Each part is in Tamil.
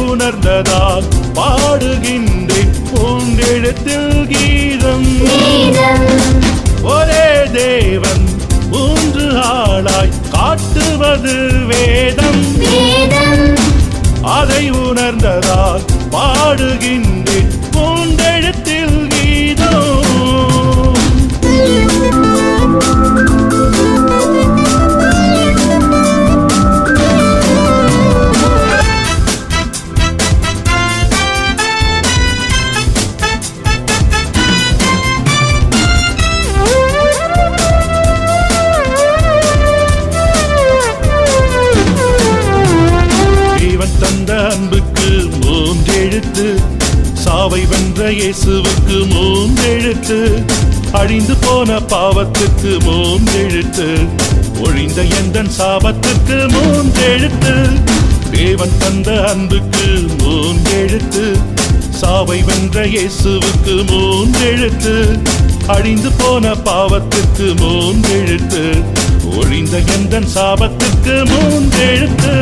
உணர்ந்ததால் பாடுகின்றேன் மூன்றெழுத்தில் கீதம். ஒரே தேவன் மூன்று ஆளாய் காட்டுவது வேதம். அதை உணர்ந்ததால் பாடுகின்றேன் மூன்றெழுத்தில் கீதம். அன்புக்கு மூன்றெழுத்து, சாவை வென்ற இயேசுவுக்கு மூன்றெழுத்து, அழிந்து போன பாவத்துக்கு மூன்றெழுத்து, ஒழிந்த எந்தன் சாபத்துக்கு மூன்றெழுத்து. தேவன் தந்த அன்புக்கு மூன்றெழுத்து, சாவை வென்ற இயேசுவுக்கு மூன்றெழுத்து, அழிந்து போன பாவத்துக்கு மூன்றெழுத்து, ஒழிந்த எந்தன் சாபத்துக்கு மூன்றெழுத்து.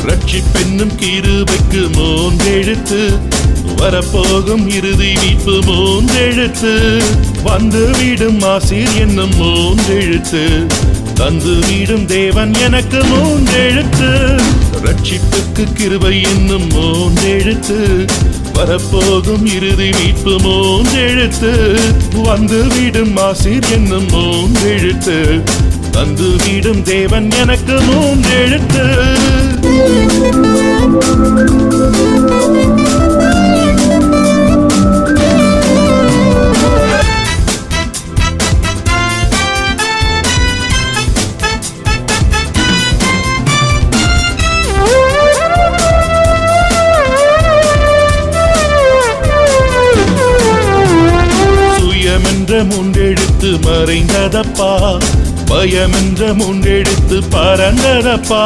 ரட்சிப்பென்னும் கிருபைக்கு மூன்றெழுத்து, வரப்போகும் இறுதி மீட்பு மூன்றெழுத்து, வந்துவிடும் ஆசீர் என்னும் மூன்றெழுத்து, தந்துவிடும் தேவன் எனக்கு மூன்றெழுத்து. ரட்சிப்புக்கு கிருபை என்னும் மூன்றெழுத்து, வரப்போகும் இறுதி மீட்பு மூன்றெழுத்து, வந்துவிடும் ஆசீர் என்னும் மூன்றெழுத்து, தந்துவிடும் தேவன் எனக்கு மூன்றெழுத்து. சுயமென்ற மூன்றெழுத்து மறைந்ததப்பா, பயமென்ற மூன்றெழுத்து பறந்ததப்பா,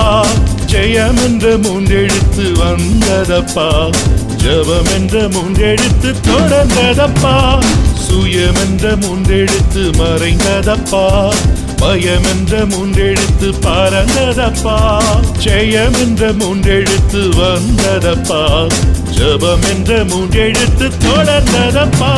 ஜெயமென்ற மூன்றெழுத்து வந்ததப்பா, ஜபமென்ற மூன்றெழுத்து தொடர்ந்ததப்பா. சுயமென்ற மூன்றெழுத்து மறைந்ததப்பா, பயமென்ற மூன்றெழுத்து பறந்ததப்பா, ஜெயமென்ற மூன்றெழுத்து வந்ததப்பா, ஜபமென்ற மூன்றெழுத்து தொடர்ந்ததப்பா.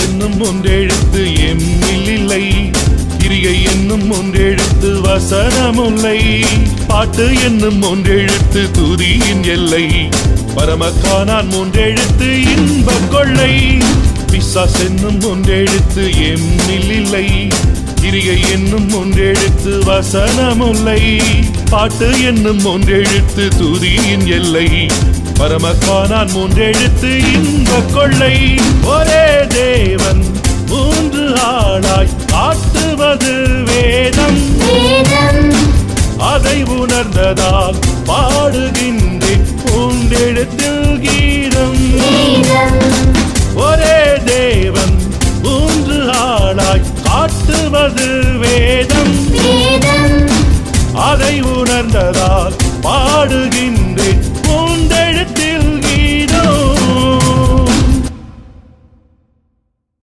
என்னும் மூன்றெழுத்து எம்மில் இல்லை, கிரியை என்னும் மூன்றெழுத்து வசனமுல்லை, பாட்டு என்னும் மூன்றெழுத்து துதியின் எல்லை, பரமக்கானான் மூன்றெழுத்து இன்ப கொள்ளை. பிசாஸ் என்னும் மூன்றெழுத்து எம்மில் இல்லை, கிரியை என்னும் மூன்றெழுத்து வசனமுல்லை, பாட்டு என்னும் மூன்றெழுத்து துதியின் எல்லை, பரமக்கானான் மூன்றெழுத்து இன்ப கொள்ளை. ஒரே தேவன் மூன்று ஆளாய் காட்டுவது வேதம். அதை உணர்ந்ததால் பாடுகின்றேன் மூன்றெழுத்தில் கீதம். ஒரே தேவன் மூன்று ஆளாய் காட்டுவது வேதம். அதை உணர்ந்ததால் பாடுகின்றேன் மூன்றெழுத்தில்